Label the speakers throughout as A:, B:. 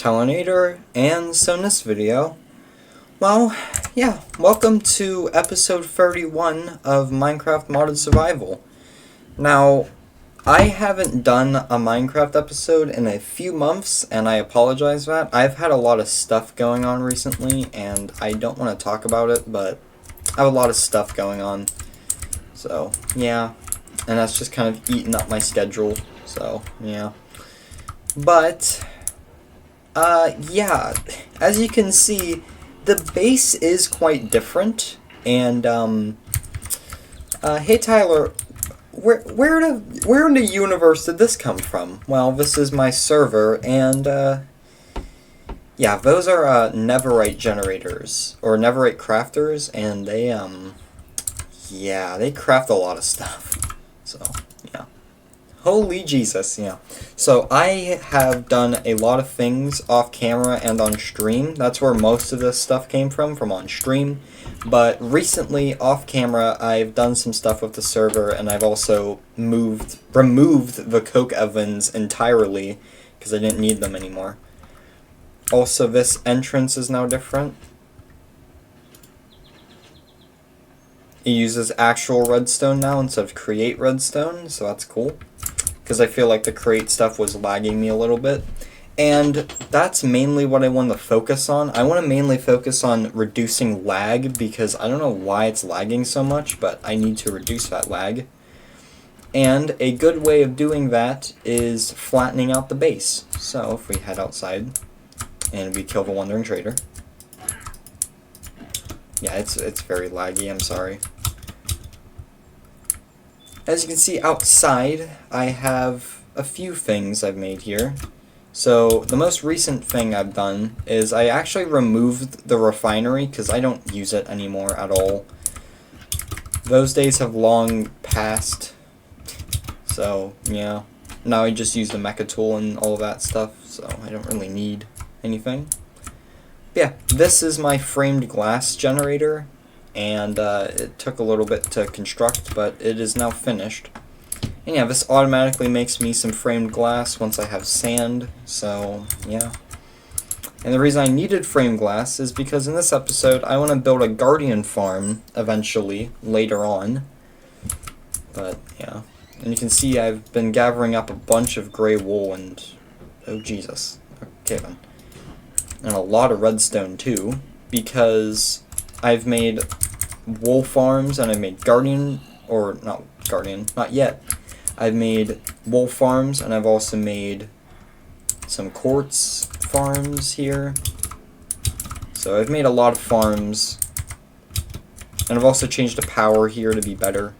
A: Telinator, and so in this video, well, yeah, welcome to episode 31 of Minecraft Modded Survival. Now, I haven't done a Minecraft episode in a few months, and I apologize for that. I've had a lot of stuff going on recently, and I don't want to talk about it, but I have a lot of stuff going on. So, yeah, and that's just kind of eating up my schedule, so, yeah. But yeah, as you can see, the base is quite different, and, hey Tyler, where in the universe did this come from? Well, this is my server, and, yeah, those are, netherite generators, or netherite crafters, and they, yeah, they craft a lot of stuff, so, yeah. Holy Jesus, yeah. So I have done a lot of things off camera and on stream. That's where most of this stuff came from on stream. But recently, off camera, I've done some stuff with the server, and I've also removed the coke ovens entirely, because I didn't need them anymore. Also, this entrance is now different. It uses actual redstone now instead of create redstone, so that's cool. Because I feel like the create stuff was lagging me a little bit. And that's mainly what I want to focus on. I want to mainly focus on reducing lag, because I don't know why it's lagging so much, but I need to reduce that lag. And a good way of doing that is flattening out the base. So if we head outside and we kill the Wandering Trader. Yeah, it's very laggy, I'm sorry. As you can see outside, I have a few things I've made here. So the most recent thing I've done is I actually removed the refinery because I don't use it anymore at all. Those days have long passed. So yeah, now I just use the mecha tool and all of that stuff, so I don't really need anything. But yeah, this is my framed glass generator. And it took a little bit to construct, but it is now finished. And yeah, this automatically makes me some framed glass once I have sand, so yeah. And the reason I needed framed glass is because in this episode, I want to build a guardian farm eventually, later on. But yeah, and you can see I've been gathering up a bunch of gray wool and, oh Jesus, okay then. And a lot of redstone too, because I've made wool farms, and I've made not yet. I've made wool farms, and I've also made some quartz farms here. So I've made a lot of farms, and I've also changed the power here to be better,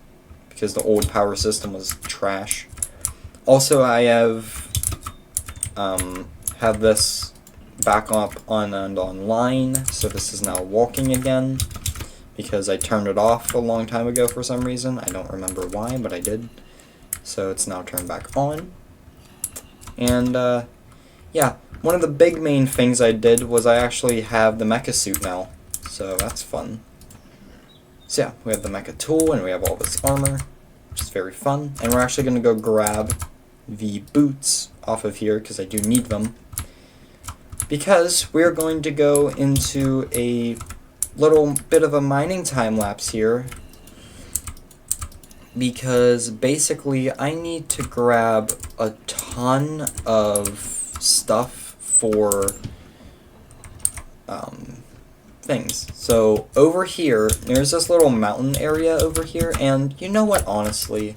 A: because the old power system was trash. Also, I have this back up on and online, so this is now walking again, because I turned it off a long time ago for some reason. I don't remember why, but I did. So it's now turned back on. And yeah, one of the big main things I did was I actually have the mecha suit now, so that's fun. So yeah, we have the mecha tool and we have all this armor, which is very fun. And we're actually going to go grab the boots off of here, because I do need them. Because we're going to go into a little bit of a mining time lapse here, because basically I need to grab a ton of stuff for things. So over here, there's this little mountain area over here, and you know what, honestly,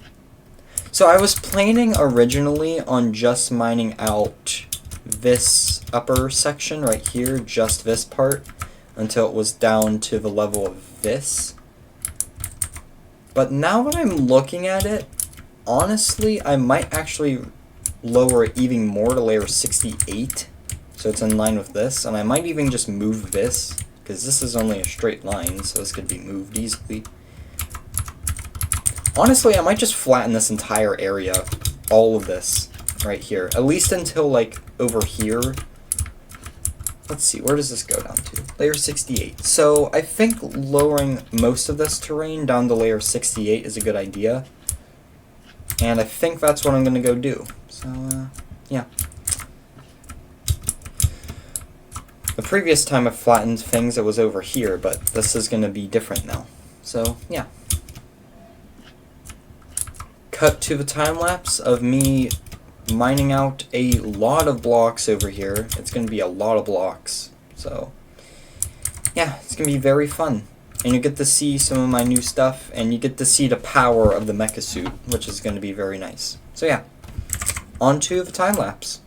A: so I was planning originally on just mining out this upper section right here, just this part, until it was down to the level of this. But now that I'm looking at it, honestly, I might actually lower it even more to layer 68, so it's in line with this, and I might even just move this, because this is only a straight line, so this could be moved easily. Honestly, I might just flatten this entire area, all of this, right here, at least until, like, over here. Let's see, where does this go down to? Layer 68. So I think lowering most of this terrain down to layer 68 is a good idea. And I think that's what I'm going to go do. So, yeah. The previous time I flattened things, it was over here, but this is going to be different now. So, yeah. Cut to the time lapse of me mining out a lot of blocks over here. It's going to be a lot of blocks. So, yeah, it's going to be very fun. And you get to see some of my new stuff, and you get to see the power of the mecha suit, which is going to be very nice. So, yeah. On to the time lapse.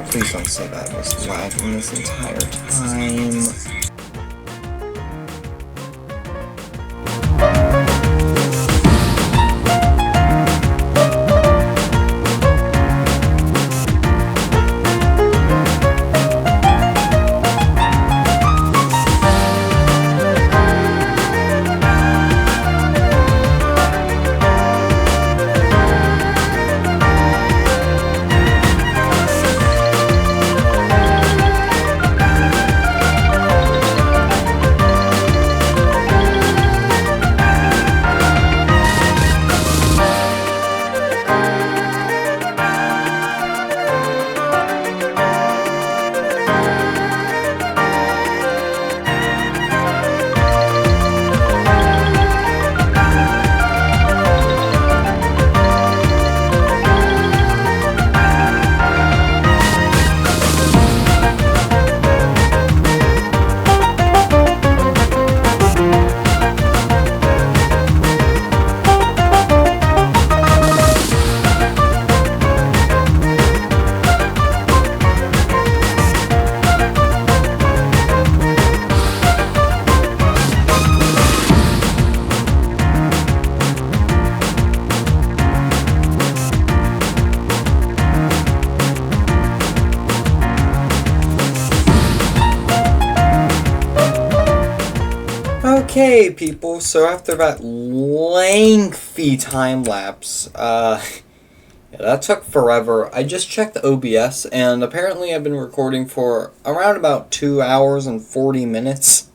A: Please don't say that I was lagging this entire time. Okay, people, so after that lengthy time lapse, yeah, that took forever. I just checked the OBS, and apparently I've been recording for around about 2 hours and 40 minutes,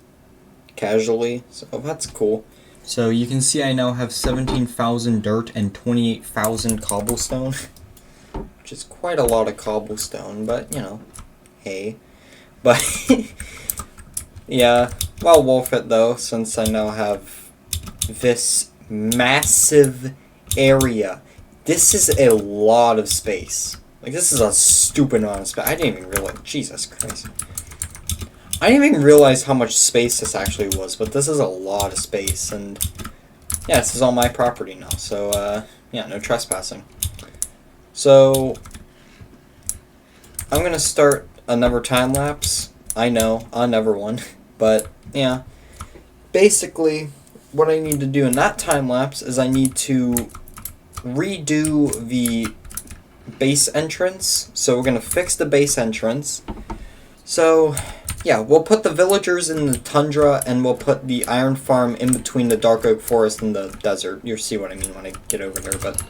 A: casually, so that's cool. So you can see I now have 17,000 dirt and 28,000 cobblestone, which is quite a lot of cobblestone, but, you know, hey. But, yeah, well worth it though, since I now have this massive area. This is a lot of space. Like, this is a stupid amount of space. I didn't even realize, Jesus Christ. I didn't even realize how much space this actually was, but this is a lot of space, and yeah, this is all my property now, so, yeah, no trespassing. So, I'm gonna start another time lapse. I know, another one, but, yeah. Basically, what I need to do in that time lapse is I need to redo the base entrance. So we're gonna fix the base entrance. So, yeah, we'll put the villagers in the tundra, and we'll put the iron farm in between the dark oak forest and the desert. You'll see what I mean when I get over there, but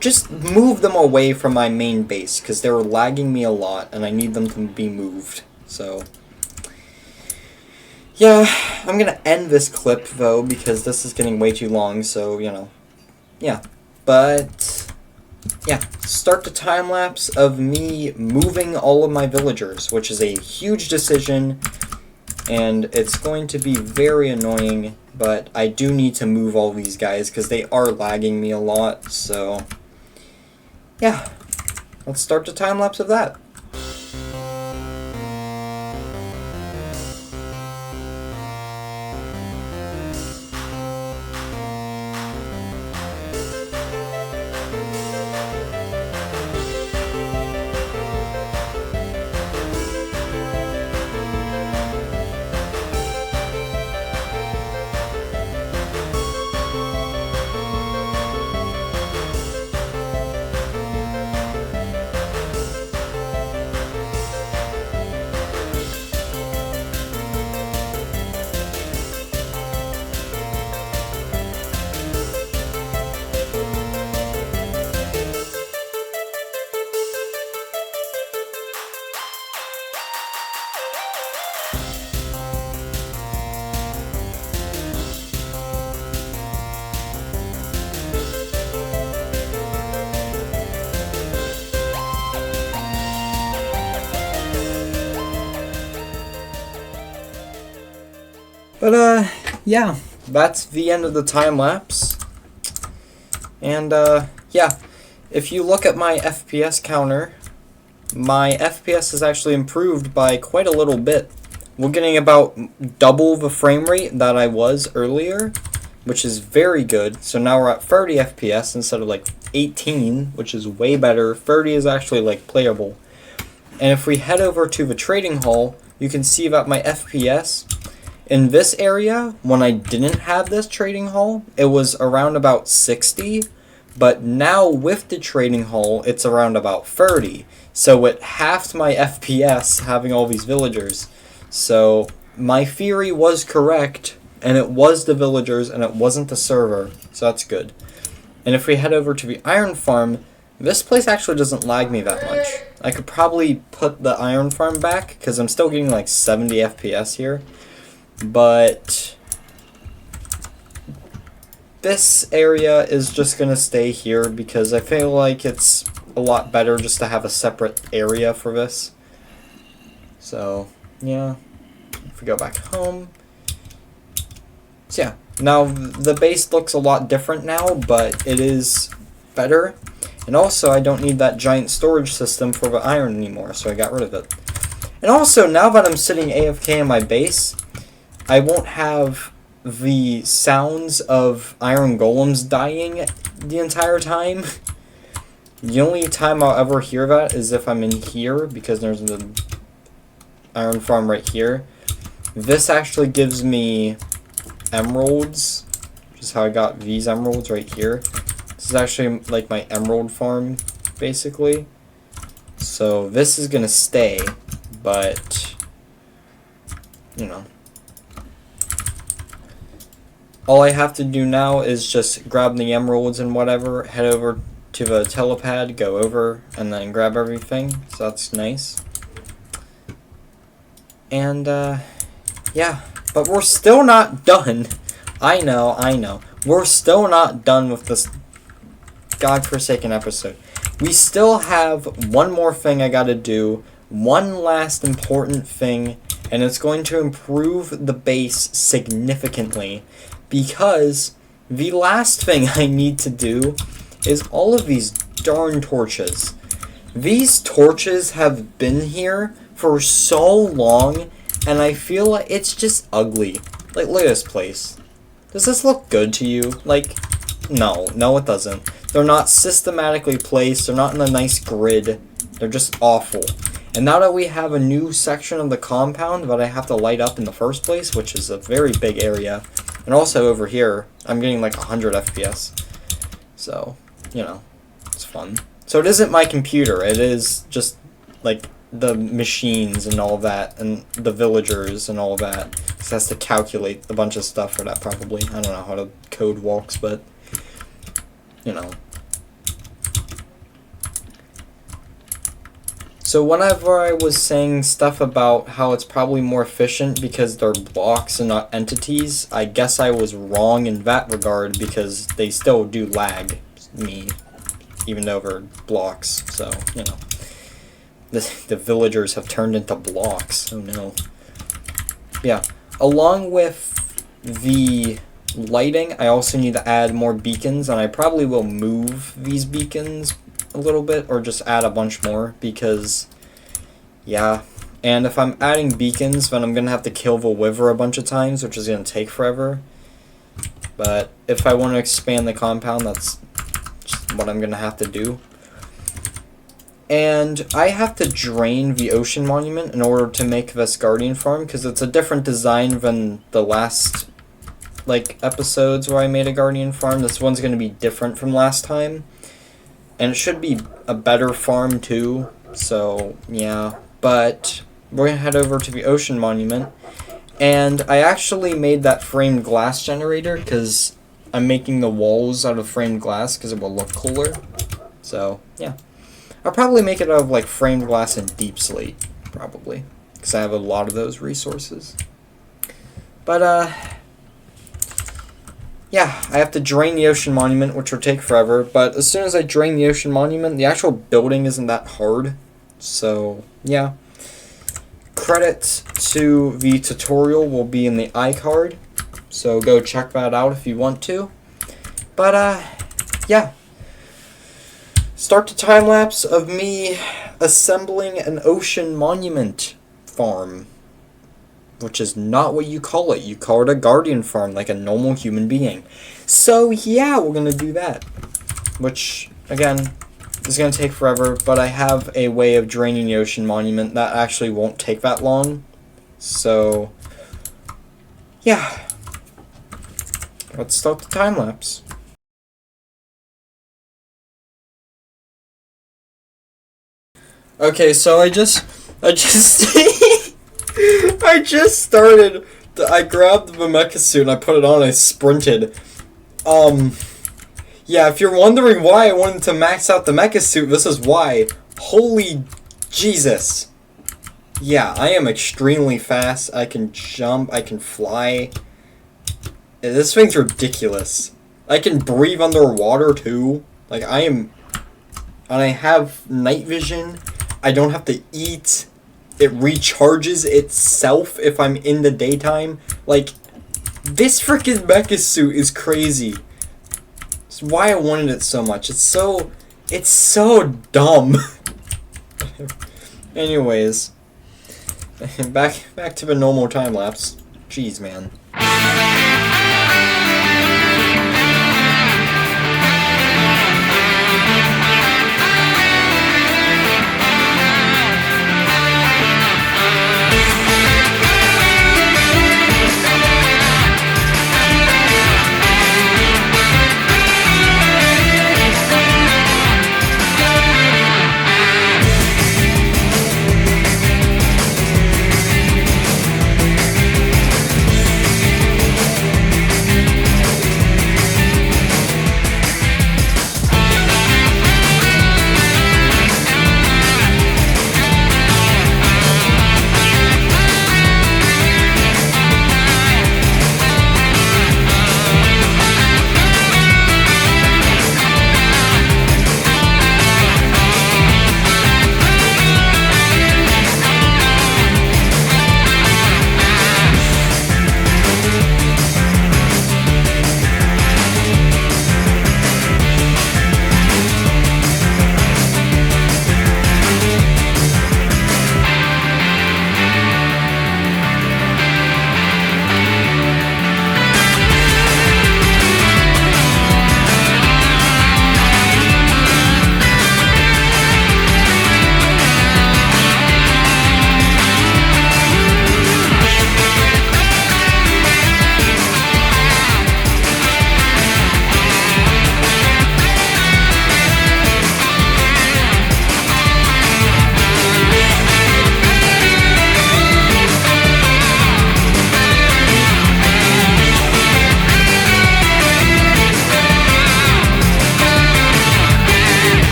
A: just move them away from my main base, because they were lagging me a lot, and I need them to be moved. So, yeah, I'm gonna end this clip, though, because this is getting way too long, so, you know, yeah. But, yeah, start the time-lapse of me moving all of my villagers, which is a huge decision, and it's going to be very annoying, but I do need to move all these guys, because they are lagging me a lot, so, yeah, let's start the time-lapse of that. But, yeah, that's the end of the time-lapse. And, yeah, if you look at my FPS counter, my FPS has actually improved by quite a little bit. We're getting about double the frame rate that I was earlier, which is very good. So now we're at 30 FPS instead of, like, 18, which is way better. 30 is actually, like, playable. And if we head over to the trading hall, you can see that my FPS in this area, when I didn't have this trading hall, it was around about 60, but now with the trading hall, it's around about 30. So it halved my FPS having all these villagers. So my theory was correct, and it was the villagers, and it wasn't the server, so that's good. And if we head over to the iron farm, this place actually doesn't lag me that much. I could probably put the iron farm back, because I'm still getting like 70 FPS here. But this area is just going to stay here because I feel like it's a lot better just to have a separate area for this. So, yeah. If we go back home. So, yeah. Now, the base looks a lot different now, but it is better. And also, I don't need that giant storage system for the iron anymore, so I got rid of it. And also, now that I'm sitting AFK in my base, I won't have the sounds of iron golems dying the entire time. The only time I'll ever hear that is if I'm in here, because there's the iron farm right here. This actually gives me emeralds, which is how I got these emeralds right here. This is actually like my emerald farm, basically. So this is gonna stay, but, you know. All I have to do now is just grab the emeralds and whatever, head over to the telepad, go over, and then grab everything. So that's nice. And, yeah. But we're still not done. I know. We're still not done with this godforsaken episode. We still have one more thing I gotta do. One last important thing. And it's going to improve the base significantly. Because the last thing I need to do is all of these darn torches. These torches have been here for so long, and I feel like it's just ugly. Like, look at this place. Does this look good to you? Like, no, it doesn't. They're not systematically placed, they're not in a nice grid, they're just awful. And now that we have a new section of the compound that I have to light up in the first place, which is a very big area, and also over here, I'm getting like 100 FPS. So, you know, it's fun. So it isn't my computer, it is just like the machines and all that, and the villagers and all that. It has to calculate a bunch of stuff for that probably. I don't know how the code works, but, you know. So whenever I was saying stuff about how it's probably more efficient because they're blocks and not entities, I guess I was wrong in that regard because they still do lag me, even though they're blocks. So, you know, the villagers have turned into blocks. Oh no. Yeah, along with the lighting, I also need to add more beacons, and I probably will move these beacons a little bit, or just add a bunch more, because, yeah. And if I'm adding beacons, then I'm going to have to kill the wither a bunch of times, which is going to take forever. But if I want to expand the compound, that's just what I'm going to have to do. And I have to drain the ocean monument in order to make this guardian farm, because it's a different design than the last, like, episodes where I made a guardian farm. This one's going to be different from last time. And it should be a better farm too, so yeah. But we're going to head over to the ocean monument. And I actually made that framed glass generator because I'm making the walls out of framed glass because it will look cooler. So, yeah. I'll probably make it out of like framed glass and deep slate, probably. Because I have a lot of those resources. But, yeah, I have to drain the ocean monument, which will take forever, but as soon as I drain the ocean monument, the actual building isn't that hard. So, yeah. Credits to the tutorial will be in the iCard, so go check that out if you want to. But, yeah. Start the time-lapse of me assembling an ocean monument farm. Which is not what you call it. You call it a guardian farm, like a normal human being. So, yeah, we're going to do that. Which, again, is going to take forever, but I have a way of draining the ocean monument that actually won't take that long. So, yeah. Let's start the time-lapse. Okay, so I just I just started. I grabbed the mecha suit and I put it on and I sprinted. Yeah, if you're wondering why I wanted to max out the mecha suit, this is why. Holy Jesus. Yeah, I am extremely fast. I can jump, I can fly. This thing's ridiculous. I can breathe underwater too. Like, I am... And I have night vision. I don't have to eat. It recharges itself if I'm in the daytime. Like, this freaking mecha suit is crazy. It's why I wanted it so much. It's so dumb. Anyways, back to the normal time lapse. Jeez, man.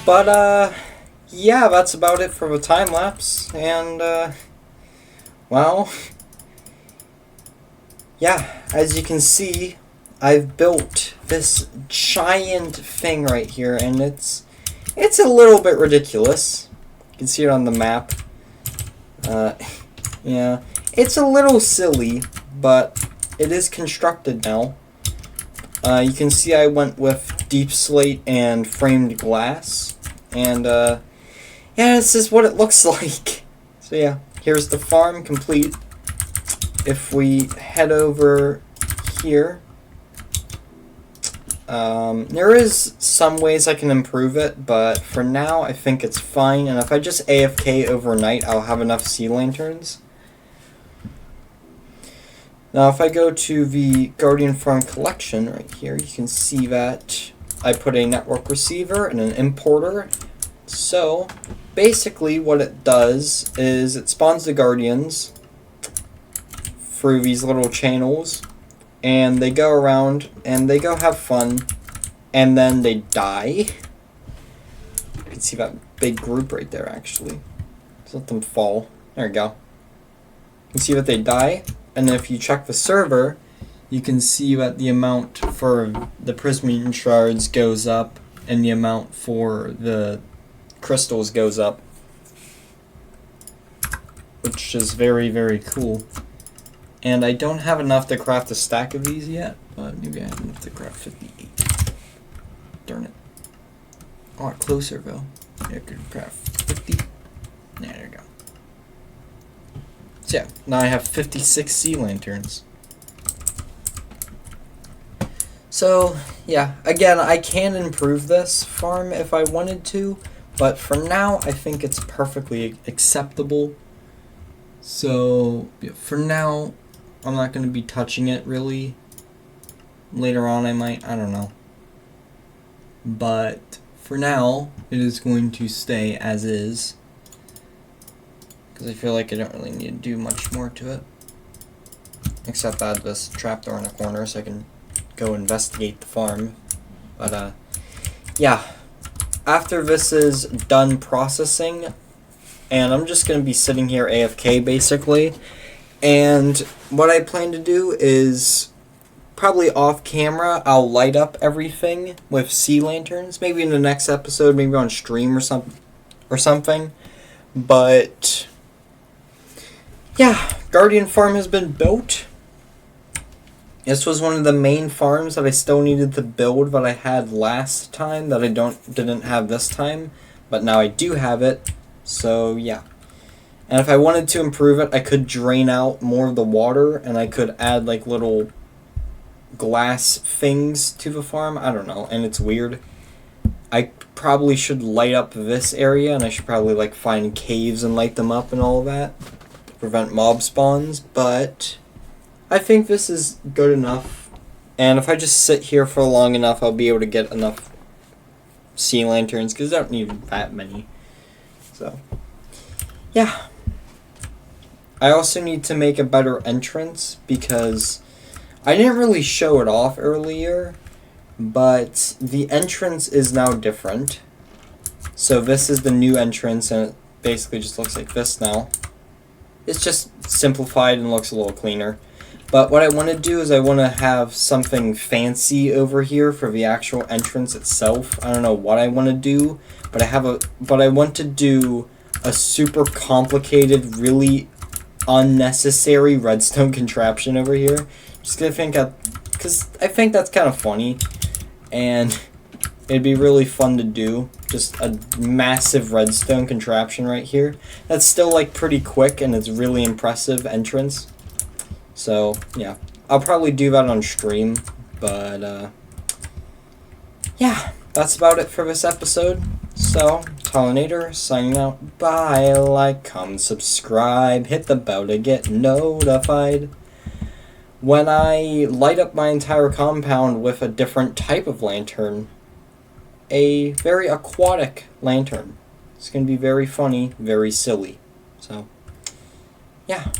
A: But, yeah, that's about it for the time lapse. And, well, yeah, as you can see, I've built this giant thing right here, and it's a little bit ridiculous. You can see it on the map. Yeah, it's a little silly, but it is constructed now. You can see I went with deep slate and framed glass, and yeah, this is what it looks like. So yeah, here's the farm complete. If we head over here, there is some ways I can improve it, but for now I think it's fine, and if I just AFK overnight, I'll have enough sea lanterns. Now if I go to the Guardian Farm collection right here, you can see that I put a network receiver and an importer. So basically what it does is it spawns the Guardians through these little channels, and they go around and they go have fun, and then they die. You can see that big group right there actually. Just let them fall. There we go. You can see that they die. And if you check the server, you can see that the amount for the prismarine shards goes up, and the amount for the crystals goes up, which is very, very cool. And I don't have enough to craft a stack of these yet, but maybe I have enough to craft 58. Darn it. A lot closer though. I could craft 50. Yeah, there we go. So yeah, now I have 56 sea lanterns. So yeah, again, I can improve this farm if I wanted to, but for now I think it's perfectly acceptable. So yeah, for now, I'm not going to be touching it really. Later on I might, I don't know. But for now, it is going to stay as is, because I feel like I don't really need to do much more to it. Except add this trapdoor in the corner so I can go investigate the farm. But yeah, after this is done processing, and I'm just going to be sitting here AFK basically, and what I plan to do is probably off camera I'll light up everything with sea lanterns, maybe in the next episode, maybe on stream or something. But yeah, Guardian Farm has been built. This was one of the main farms that I still needed to build that I had last time that I didn't have this time, but now I do have it. So yeah. And if I wanted to improve it, I could drain out more of the water, and I could add like little glass things to the farm. I don't know, and it's weird. I probably should light up this area, and I should probably like find caves and light them up and all of that to prevent mob spawns, but I think this is good enough. And if I just sit here for long enough, I'll be able to get enough sea lanterns, because I don't need that many. So yeah. I also need to make a better entrance, because I didn't really show it off earlier, but the entrance is now different. So this is the new entrance, and it basically just looks like this now. It's just simplified and looks a little cleaner. But what I want to do is I want to have something fancy over here for the actual entrance itself. I don't know what I want to do, but I want to do a super complicated, really unnecessary redstone contraption over here. Just because I think that's kind of funny, and it'd be really fun to do. Just a massive redstone contraption right here. That's still like pretty quick, and it's really impressive entrance. So yeah, I'll probably do that on stream, but yeah, that's about it for this episode. So, Tolinator signing out. Bye, like, comment, subscribe, hit the bell to get notified when I light up my entire compound with a different type of lantern. A very aquatic lantern. It's going to be very funny, very silly. So, yeah.